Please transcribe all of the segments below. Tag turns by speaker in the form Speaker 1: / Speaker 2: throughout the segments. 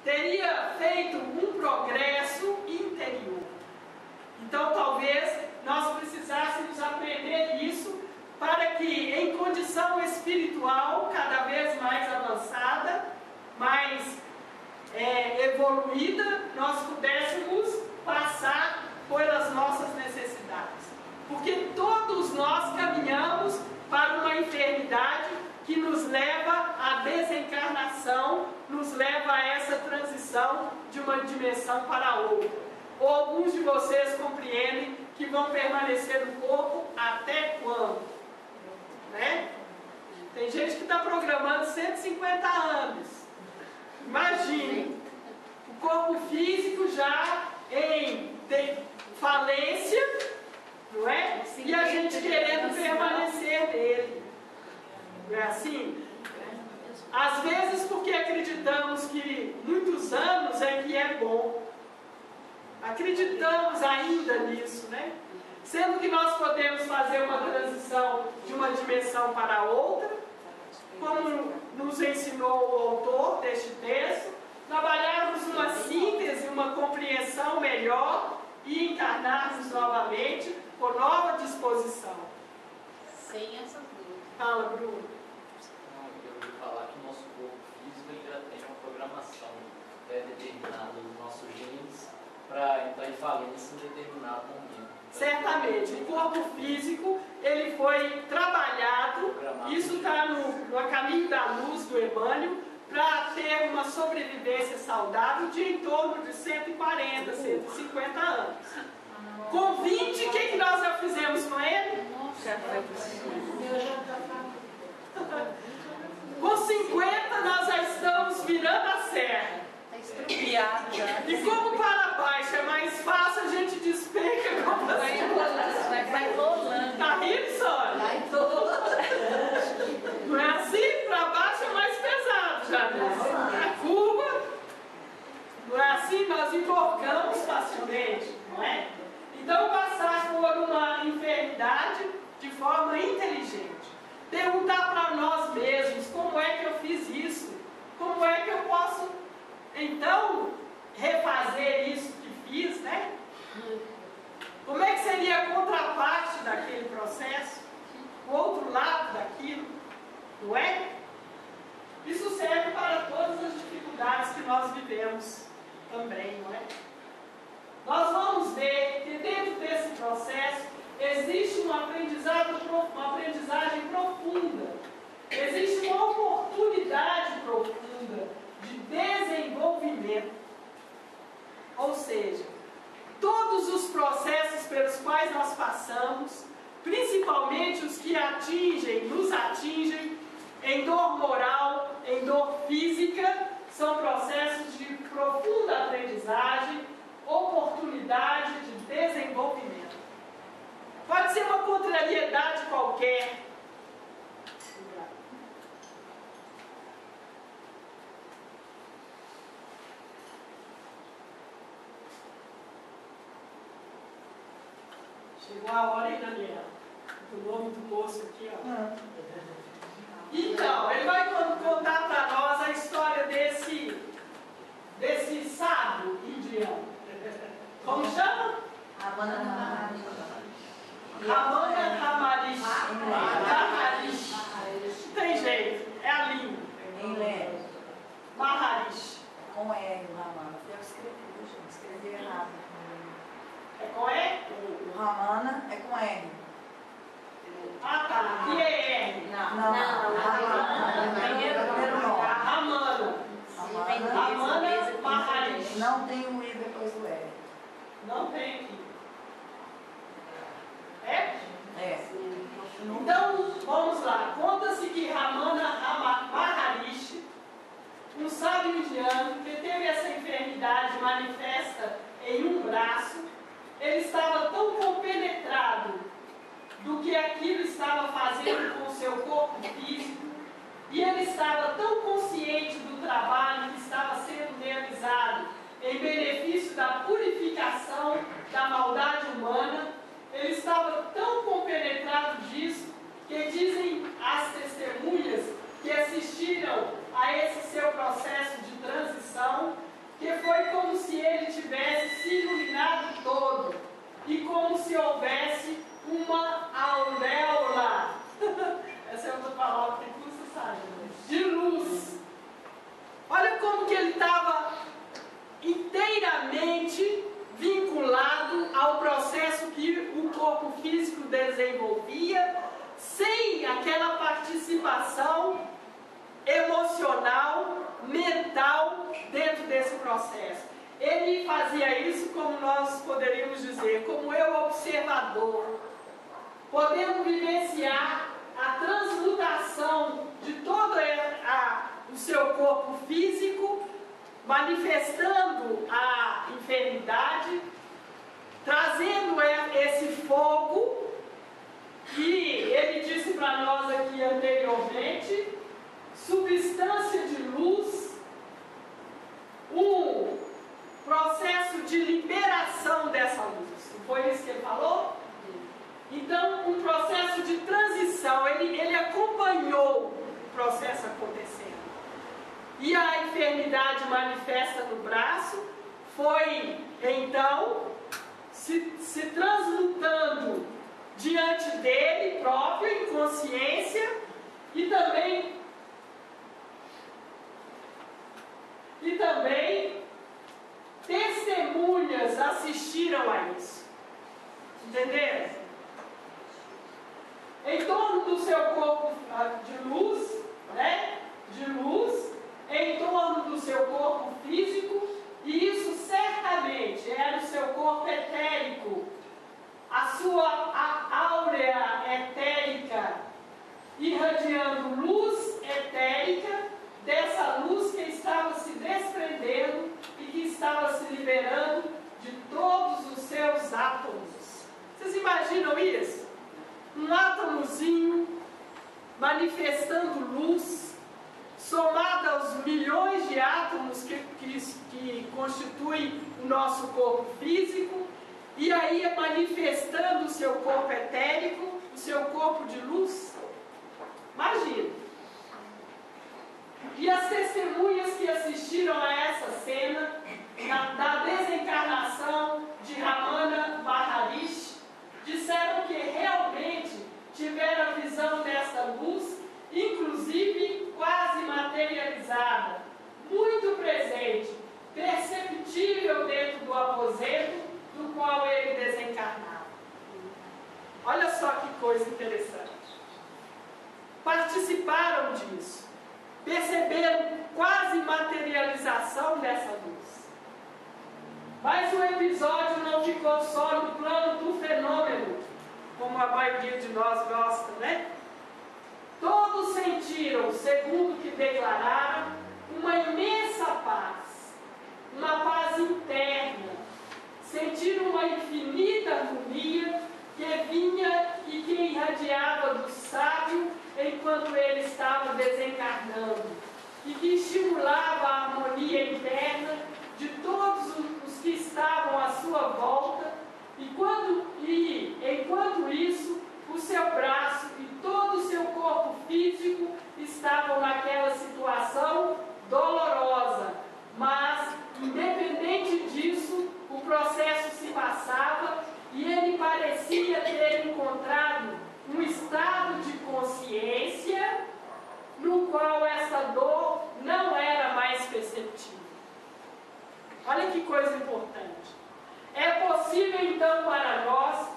Speaker 1: teria feito um progresso interior. Então talvez nós precisássemos aprender isso para que em condição espiritual cada vez mais avançada, mais evoluída, nós pudéssemos passar pelas nossas necessidades. Porque todos nós caminhamos para uma enfermidade que nos leva à desencarnação, nos leva a essa transição de uma dimensão para outra. Ou alguns de vocês compreendem que vão permanecer no corpo até quando? Né? Tem gente que está programando 150 anos. Imagine, o corpo físico já em falência, não é? E a gente querendo permanecer nele. Não é assim? Às vezes porque acreditamos que muitos anos é que é bom. Acreditamos ainda nisso, né? Sendo que nós podemos fazer uma transição de uma dimensão para outra, como nos ensinou o autor deste texto, trabalharmos uma síntese, uma compreensão melhor e encarnarmos novamente com nova disposição.
Speaker 2: Sem essas dúvidas.
Speaker 1: Fala, Bruno.
Speaker 3: Eu ouvi falar que o nosso corpo físico ele já tem uma programação pré-determinada dos nossos genes para entrar em falência em determinado momento.
Speaker 1: Certamente, o corpo físico ele foi trabalhado, isso está no caminho da luz do Emmanuel, para ter uma sobrevivência saudável de em torno de 140, 150 anos. Com 20, o que nós já fizemos com ele? Com 50, nós já estamos virando a serra.
Speaker 2: Estrupiado já.
Speaker 1: E como para baixo é mais fácil, a gente despenca como
Speaker 2: Vai rolando, vai rolando.
Speaker 1: Tá rindo, Sônia?
Speaker 2: Vai todo.
Speaker 1: Não é assim? Para baixo é mais pesado já. A curva, não é assim? Nós enforcamos facilmente, não é? Então passar por uma enfermidade de forma inteligente. Perguntar para nós mesmos, como é que eu fiz isso? Como é que eu posso, então, refazer isso que fiz, né? Como é que seria a contraparte daquele processo? O outro lado daquilo, não é? Isso serve para todas as dificuldades que nós vivemos também, não é? Nós vamos ver que dentro desse processo existe uma aprendizagem profunda, existe uma oportunidade profunda de desenvolvimento. Ou seja, todos os processos pelos quais nós passamos, principalmente os que nos atingem em dor moral, em dor física, são processos de profunda aprendizagem, oportunidade de desenvolvimento. Pode ser uma contrariedade qualquer. Chegou a hora, hein, Daniela? O nome do moço aqui, ó. Então, ele vai contar para nós a história desse sábio indiano. Como chama?
Speaker 2: Ramana
Speaker 1: Ramarishi. Maharishi. Não tem jeito, é a língua.
Speaker 4: Em Lé.
Speaker 1: Maharishi.
Speaker 4: Com R, o Ramana. Eu escrevi errado.
Speaker 1: É com E?
Speaker 4: O Ramana é com R.
Speaker 1: Ah, tá. E é R.
Speaker 4: Não. Ramana. Primeiro nome.
Speaker 1: Ramana. Ramana Maharishi.
Speaker 4: Não tem o I depois do R.
Speaker 1: Não tem aqui. É?
Speaker 4: É.
Speaker 1: Então, vamos lá. Conta-se que Ramana Maharishi, um sábio indiano que teve essa enfermidade manifesta em um braço, ele estava tão compenetrado do que aquilo estava fazendo com o seu corpo físico, e ele estava tão consciente do trabalho que estava sendo realizado em benefício da purificação da maldade humana, ele estava tão compenetrado disso, que dizem as testemunhas que assistiram a esse seu processo de transição, que foi como se ele tivesse se iluminado todo e como se houvesse uma auréola. Essa é outra palavra que custa saber. De luz. Olha como que ele estava inteiramente vinculado ao processo que o corpo físico desenvolvia, sem aquela participação emocional, mental dentro desse processo. Ele fazia isso, como nós poderíamos dizer, como eu observador, podendo vivenciar a transmutação de todo o seu corpo físico, manifestando a enfermidade, trazendo esse fogo que ele disse para nós aqui anteriormente, substância de luz, um processo de liberação dessa luz. Não foi isso que ele falou? Então, um processo de transição, ele acompanhou o processo acontecendo. E a enfermidade manifesta no braço foi, então, se transmutando diante dele próprio, em consciência, e também testemunhas assistiram a isso. Entenderam? Em torno do seu corpo de luz, né? De luz, em torno do seu corpo físico, e isso certamente era o seu corpo etérico, a sua áurea etérica, irradiando luz etérica, dessa luz que estava se desprendendo e que estava se liberando de todos os seus átomos. Vocês imaginam isso? Um átomozinho manifestando luz, somado aos milhões de átomos que constituem o nosso corpo físico, e aí manifestando o seu corpo etérico, o seu corpo de luz. Imagina. E as testemunhas que assistiram a essa cena da desencarnação de Ramana Maharishi disseram que realmente tiveram a visão dessa luz, inclusive quase materializada, muito presente, perceptível dentro do aposento do qual ele desencarnava. Olha só que coisa interessante. Participaram disso. Perceberam quase materialização dessa luz. Mas o episódio não ficou só no plano do fenômeno, como a maioria de nós gosta, né? Todos sentiram, segundo o que declararam, uma imensa paz, uma paz interna. Sentiram uma infinita harmonia que vinha e que irradiava do sábio enquanto ele estava desencarnando, e que estimulava a harmonia interna de todos os que estavam à sua volta, enquanto isso, o seu braço e todo o seu corpo físico estavam naquela situação dolorosa, mas, independente disso, o processo se passava e ele parecia ter encontrado um estado de consciência no qual essa dor não era mais perceptível. Olha que coisa importante. É possível então para nós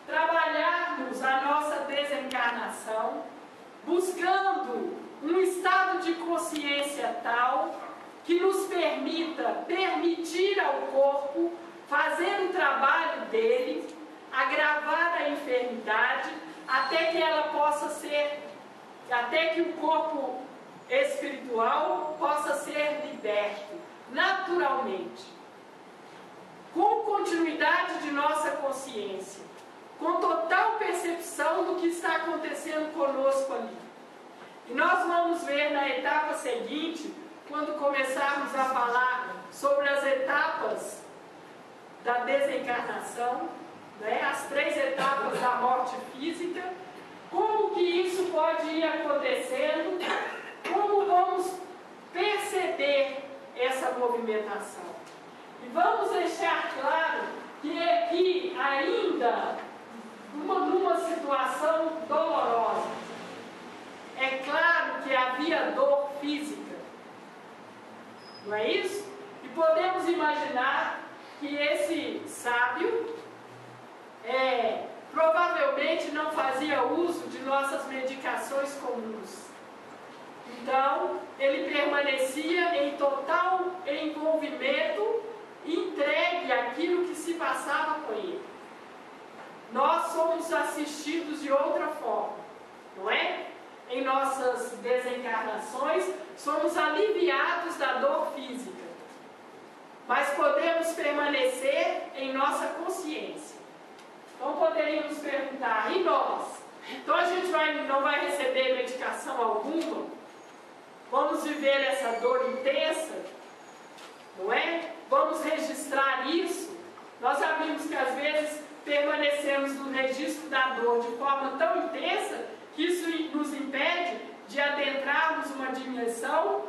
Speaker 1: trabalharmos a nossa desencarnação buscando um estado de consciência tal que nos permitir ao corpo fazer o trabalho dele, agravar a enfermidade, até que o corpo espiritual possa ser liberto naturalmente, com continuidade de nossa consciência, com total percepção do que está acontecendo conosco ali. E nós vamos ver na etapa seguinte, quando começarmos a falar sobre as etapas da desencarnação, né, as 3 etapas da morte física, como que isso pode ir acontecendo, como vamos perceber essa movimentação. E vamos deixar claro que aqui ainda, numa situação dolorosa, é claro que havia dor física, não é isso? E podemos imaginar que esse sábio provavelmente não fazia uso de nossas medicações comuns. Então, ele permanecia em total envolvimento, entregue àquilo que se passava com ele. Nós somos assistidos de outra forma, não é? Em nossas desencarnações, somos aliviados da dor física, mas podemos permanecer em nossa consciência. Então poderíamos perguntar, e nós? Então a gente não vai receber medicação alguma? Vamos viver essa dor intensa? Não é? Vamos registrar isso? Nós já vimos que às vezes permanecemos no registro da dor de forma tão intensa que isso nos impede de adentrarmos uma dimensão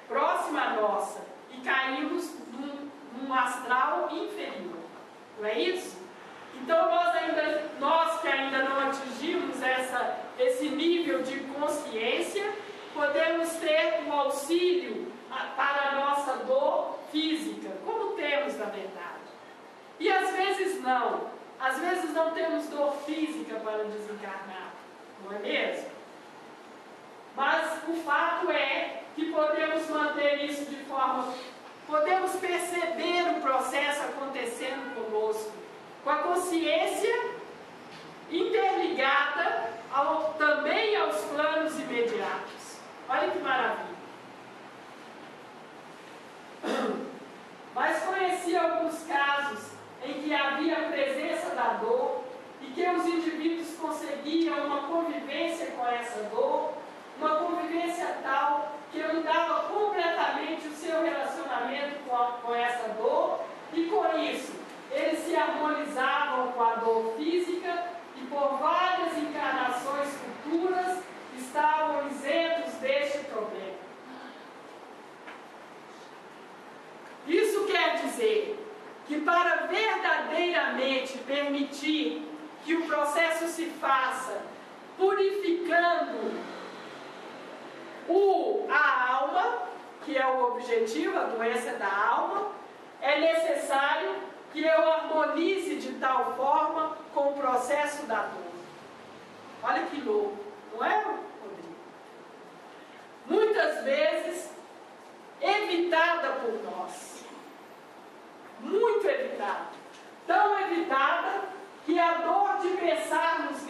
Speaker 1: próxima à nossa e caímos num astral inferior. Não é isso? Então nós que ainda não atingimos esse nível de consciência, podemos ter um auxílio para a nossa dor física, como temos na verdade. E às vezes não. Às vezes não temos dor física para desencarnar, não é mesmo? Mas o fato é que podemos manter isso de forma... Podemos perceber o processo acontecendo conosco, com a consciência interligada também aos planos imediatos. Olha que maravilha! Mas conheci alguns casos em que havia a presença da dor e que os indivíduos conseguiam uma convivência com essa dor, uma convivência tal que mudava completamente o seu relacionamento com essa dor, e com isso eles se harmonizavam com a dor física e por várias encarnações futuras estavam isentos deste problema. Isso quer dizer que para verdadeiramente permitir que o processo se faça purificando a alma, que é o objetivo, a doença da alma, é necessário que eu harmonize de tal forma com o processo da dor. Olha que louco, não é, Rodrigo? Muitas vezes evitada por nós. Muito evitada. Tão evitada que a dor de pensarmos